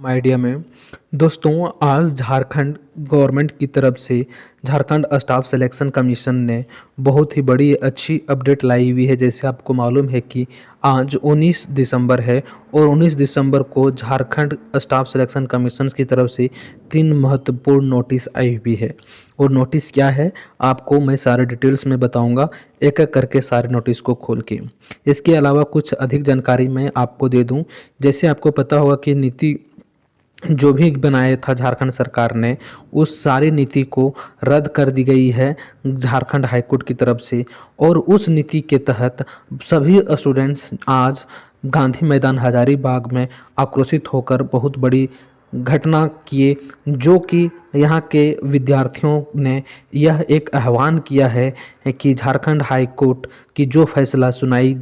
Idea में दोस्तों, आज झारखंड गवर्नमेंट की तरफ से झारखंड स्टाफ सिलेक्शन कमीशन ने बहुत ही बड़ी अच्छी अपडेट लाई हुई है। जैसे आपको मालूम है कि आज 19 दिसंबर है और 19 दिसंबर को झारखंड स्टाफ सिलेक्शन कमीशन की तरफ से 3 महत्वपूर्ण नोटिस आई हुई है। और नोटिस क्या है आपको मैं सारे डिटेल्स में बताऊंगा, एक एक करके सारे नोटिस को खोल के। इसके अलावा कुछ अधिक जानकारी मैं आपको दे दूं। जैसे आपको पता होगा कि नीति जो भी बनाया था झारखंड सरकार ने, उस सारी नीति को रद्द कर दी गई है झारखंड हाईकोर्ट की तरफ से। और उस नीति के तहत सभी स्टूडेंट्स आज गांधी मैदान हजारीबाग में आक्रोशित होकर बहुत बड़ी घटना किए, जो कि यहाँ के विद्यार्थियों ने यह एक आह्वान किया है कि झारखंड हाई कोर्ट की जो फैसला सुनाई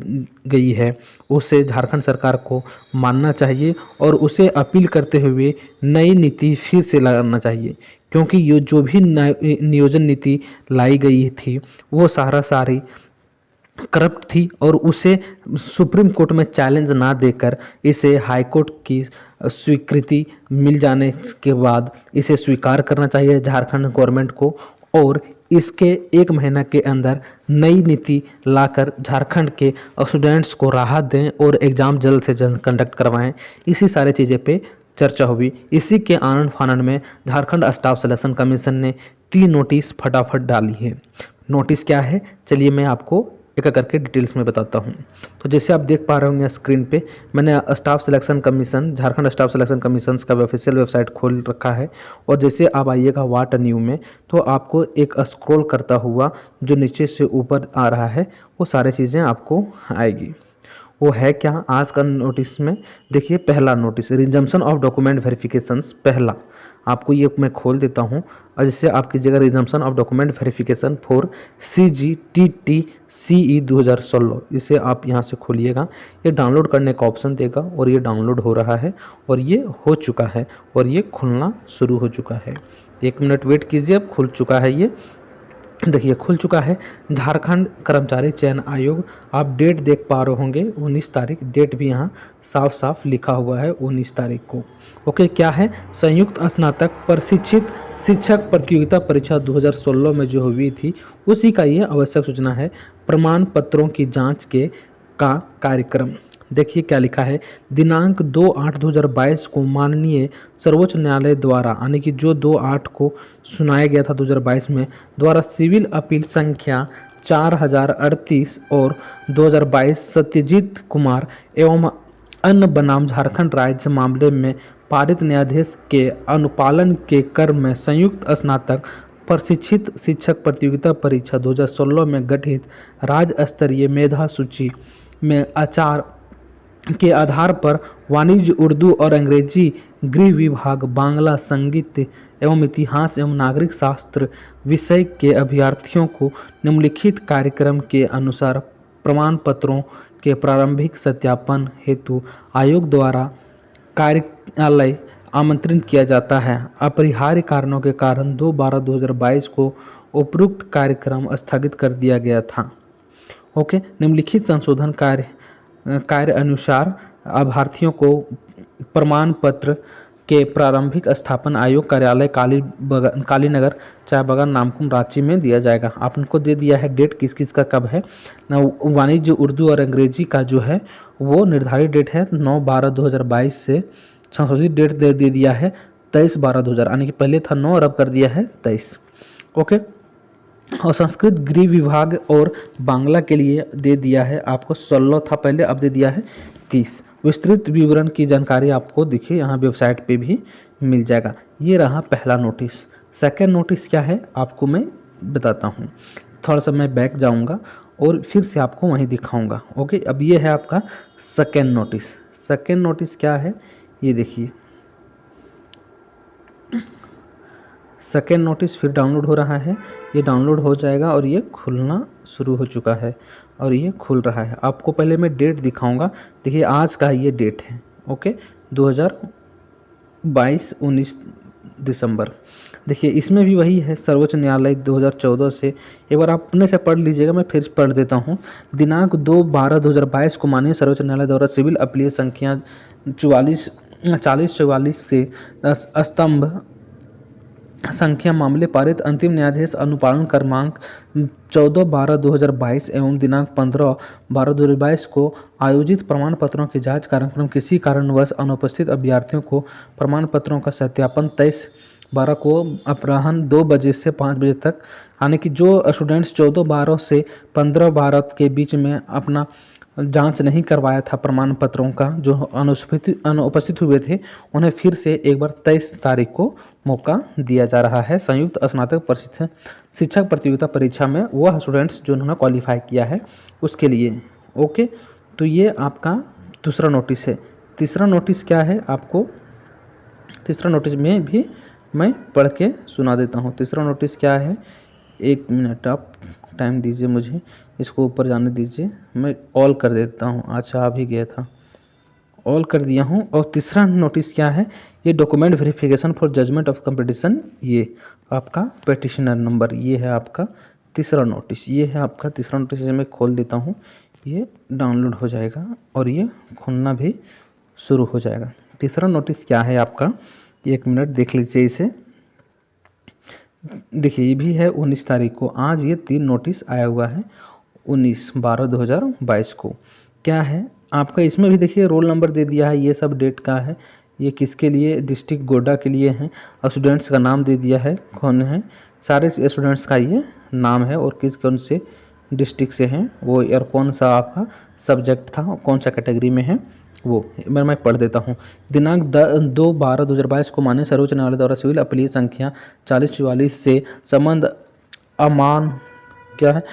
गई है उसे झारखंड सरकार को मानना चाहिए और उसे अपील करते हुए नई नीति फिर से लाना चाहिए। क्योंकि ये जो भी नियोजन नीति लाई गई थी वो सारी करप्ट थी और उसे सुप्रीम कोर्ट में चैलेंज ना देकर इसे हाई कोर्ट की स्वीकृति मिल जाने के बाद इसे स्वीकार करना चाहिए झारखंड गवर्नमेंट को। और इसके एक महीना के अंदर नई नीति लाकर झारखंड के स्टूडेंट्स को राहत दें और एग्ज़ाम जल्द से जल्द कंडक्ट करवाएं। इसी सारी चीज़ें पे चर्चा हुई। इसी के आनंद फानंद में झारखंड स्टाफ सिलेक्शन कमीशन ने 3 नोटिस फटाफट डाली है। नोटिस क्या है चलिए मैं आपको एक एक करके डिटेल्स में बताता हूँ। तो जैसे आप देख पा रहे होंगे स्क्रीन पे, मैंने staff selection commission Jharkhand staff selection commission का ऑफिशियल वेबसाइट खोल रखा है। और जैसे आप आइएगा वाट न्यू में, तो आपको एक स्क्रॉल करता हुआ जो नीचे से ऊपर आ रहा है वो सारी चीज़ें आपको आएगी। वो है क्या आज का नोटिस में, देखिए पहला notice resumption of document verifications. पहला आपको ये मैं खोल देता हूँ और जिससे आप कीजिएगा resumption of document verification for CGTT CE 2016। इसे आप यहाँ से खोलिएगा, ये डाउनलोड करने का ऑप्शन देगा और ये डाउनलोड हो रहा है और ये हो चुका है और ये खुलना शुरू हो चुका है। 1 मिनट वेट कीजिए, अब खुल चुका है। ये देखिए खुल चुका है। झारखंड कर्मचारी चयन आयोग, आप डेट देख पा रहे होंगे 19 तारीख, डेट भी यहाँ साफ साफ लिखा हुआ है 19 तारीख को। ओके, क्या है संयुक्त स्नातक प्रशिक्षित शिक्षक प्रतियोगिता परीक्षा 2016 में जो हुई थी उसी का ये आवश्यक सूचना है। प्रमाण पत्रों की जांच के का कार्यक्रम, देखिए क्या लिखा है। दिनांक 2/8/2022 को माननीय सर्वोच्च न्यायालय द्वारा, यानी कि जो 2/8 को सुनाया गया था 2022 में, द्वारा सिविल अपील संख्या 4038 और 2022 सत्यजीत कुमार एवं अन्य बनाम झारखंड राज्य मामले में पारित न्यायाधीश के अनुपालन के क्रम में संयुक्त स्नातक प्रशिक्षित शिक्षक प्रतियोगिता परीक्षा 2016 में गठित राज्य स्तरीय मेधा सूची में आचार के आधार पर वाणिज्य, उर्दू और अंग्रेजी गृह विभाग, बांग्ला, संगीत एवं इतिहास एवं नागरिक शास्त्र विषय के अभ्यर्थियों को निम्नलिखित कार्यक्रम के अनुसार प्रमाण पत्रों के प्रारंभिक सत्यापन हेतु आयोग द्वारा कार्यालय आमंत्रित किया जाता है। अपरिहार्य कारणों के कारण 2/12/2022 को उपरोक्त कार्यक्रम स्थगित कर दिया गया था। ओके, निम्नलिखित संशोधन कार्य अनुसार अभ्यर्थियों को प्रमाण पत्र के प्रारंभिक स्थापन आयोग कार्यालय कालीनगर चाय बागान नामकुम रांची में दिया जाएगा। आपको दे दिया है डेट किस किस का कब है। वाणिज्य, उर्दू और अंग्रेजी का जो है वो निर्धारित डेट है 9/12/2022 से संशोधित डेट दे दिया है 23/12/2000, यानी कि पहले था 9 और अब कर दिया है 23। ओके, और संस्कृत गृह विभाग और बांग्ला के लिए दे दिया है आपको 16 था पहले, अब दे दिया है 30। विस्तृत विवरण की जानकारी आपको देखिए यहाँ वेबसाइट पे भी मिल जाएगा। ये रहा पहला नोटिस। सेकंड नोटिस क्या है आपको मैं बताता हूँ। थोड़ा सा मैं बैक जाऊँगा और फिर से आपको वहीं दिखाऊँगा। ओके, अब ये है आपका सेकेंड नोटिस। सेकेंड नोटिस क्या है ये देखिए। सेकेंड नोटिस फिर डाउनलोड हो रहा है, ये डाउनलोड हो जाएगा और ये खुलना शुरू हो चुका है और ये खुल रहा है। आपको पहले मैं डेट दिखाऊंगा। देखिए आज का ये डेट है। ओके, 2022 19 दिसंबर। देखिए इसमें भी वही है, सर्वोच्च न्यायालय 2014 से। एक बार आप अपने से पढ़ लीजिएगा, मैं फिर पढ़ देता हूँ। दिनांक 2/12/2022 को माननीय सर्वोच्च न्यायालय द्वारा सिविल अपील संख्या 44 4044 के स्तंभ संख्या मामले पारित अंतिम न्यायाधीश अनुपालन क्रमांक 14/12/2022 एवं दिनांक 15/12/2022 को आयोजित प्रमाण पत्रों की जांच कार्यक्रम किसी कारणवश अनुपस्थित अभ्यर्थियों को प्रमाण पत्रों का सत्यापन 23/12 को अपराह्न 2 बजे से 5 बजे तक, यानी कि जो स्टूडेंट्स 14/12 से 15/12 के बीच में अपना जांच नहीं करवाया था प्रमाण पत्रों का, जो अनुपस्थित हुए थे, उन्हें फिर से एक बार 23 तारीख को मौका दिया जा रहा है संयुक्त स्नातक प्रशिक्षण शिक्षक प्रतियोगिता परीक्षा में वह स्टूडेंट्स जो उन्होंने क्वालिफाई किया है उसके लिए। ओके, तो ये आपका दूसरा नोटिस है। तीसरा नोटिस क्या है, आपको तीसरा नोटिस में भी मैं पढ़ के सुना देता हूँ। तीसरा नोटिस क्या है, 1 मिनट आप टाइम दीजिए, मुझे इसको ऊपर जाने दीजिए, मैं ऑल कर देता हूँ। अच्छा, आ भी गया था, ऑल कर दिया हूँ। और तीसरा नोटिस क्या है, ये document verification for judgment of competition, ये आपका पेटिशनर नंबर, ये है आपका तीसरा नोटिस। ये है आपका तीसरा नोटिस, मैं खोल देता हूँ, ये डाउनलोड हो जाएगा और ये खुलना भी शुरू हो जाएगा। तीसरा नोटिस क्या है आपका, 1 मिनट देख लीजिए इसे। देखिए, ये भी है 19 तारीख को, आज ये 3 नोटिस आया हुआ है 19/12/2022 को। क्या है आपका, इसमें भी देखिए रोल नंबर दे दिया है, ये सब डेट का है, ये किसके लिए, डिस्ट्रिक्ट गोड्डा के लिए हैं, स्टूडेंट्स का नाम दे दिया है, कौन है, सारे स्टूडेंट्स का ये नाम है और किस कौन से डिस्ट्रिक्ट से हैं वो, और कौन सा आपका सब्जेक्ट था, कौन सा कैटेगरी में है वो मैं पढ़ देता हूँ। दिनांक 2/12/2022 को माननीय सर्वोच्च न्यायालय द्वारा सिविल अपील संख्या 4044 से संबंध अमान क्या है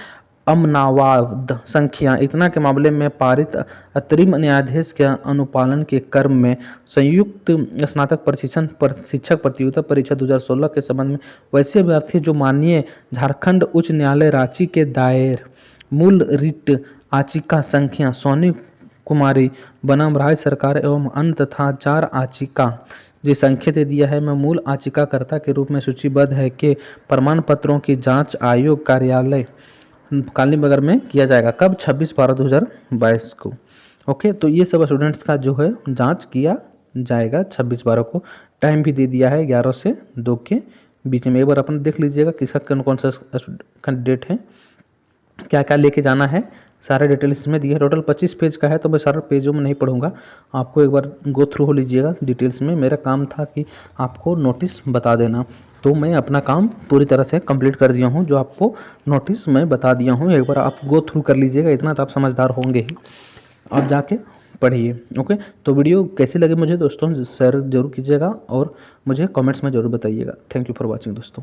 अमनावाद संख्या इतना के मामले में पारित अतरिम न्यायाधीश के अनुपालन के क्रम में संयुक्त स्नातक प्रशिक्षण शिक्षक प्रतियोगिता परीक्षा 2016 के संबंध में वैसे अभ्यर्थी जो माननीय झारखंड उच्च न्यायालय रांची के दायर मूल रिट याचिका संख्या सोनी कुमारी बनाम राज्य सरकार एवं अन्य तथा 4 याचिका जो संख्या दे दिया है, मैं मूल याचिकाकर्ता के रूप में सूचीबद्ध है के प्रमाण पत्रों की जांच आयोग कार्यालय कालीनगर में किया जाएगा। कब, 26/12/2022 को। ओके, तो ये सब स्टूडेंट्स का जो है जांच किया जाएगा 26/12 को। टाइम भी दे दिया है 11 से 2 के बीच में। एक बार अपन देख लीजिएगा किसका कौन सा कैंडिडेट है, क्या क्या लेके जाना है, सारे डिटेल्स इसमें दिए हैं। टोटल 25 पेज का है, तो मैं सारे पेजों में नहीं पढ़ूंगा, आपको एक बार गो थ्रू हो लीजिएगा डिटेल्स में। मेरा काम था कि आपको नोटिस बता देना, तो मैं अपना काम पूरी तरह से कंप्लीट कर दिया हूं। जो आपको नोटिस मैं बता दिया हूं, एक बार आप गो थ्रू कर लीजिएगा, इतना तो आप समझदार होंगे ही, आप जाके पढ़िए। ओके, तो वीडियो कैसी लगी मुझे दोस्तों शेयर जरूर कीजिएगा और मुझे कमेंट्स में ज़रूर बताइएगा। थैंक यू फॉर वॉचिंग दोस्तों।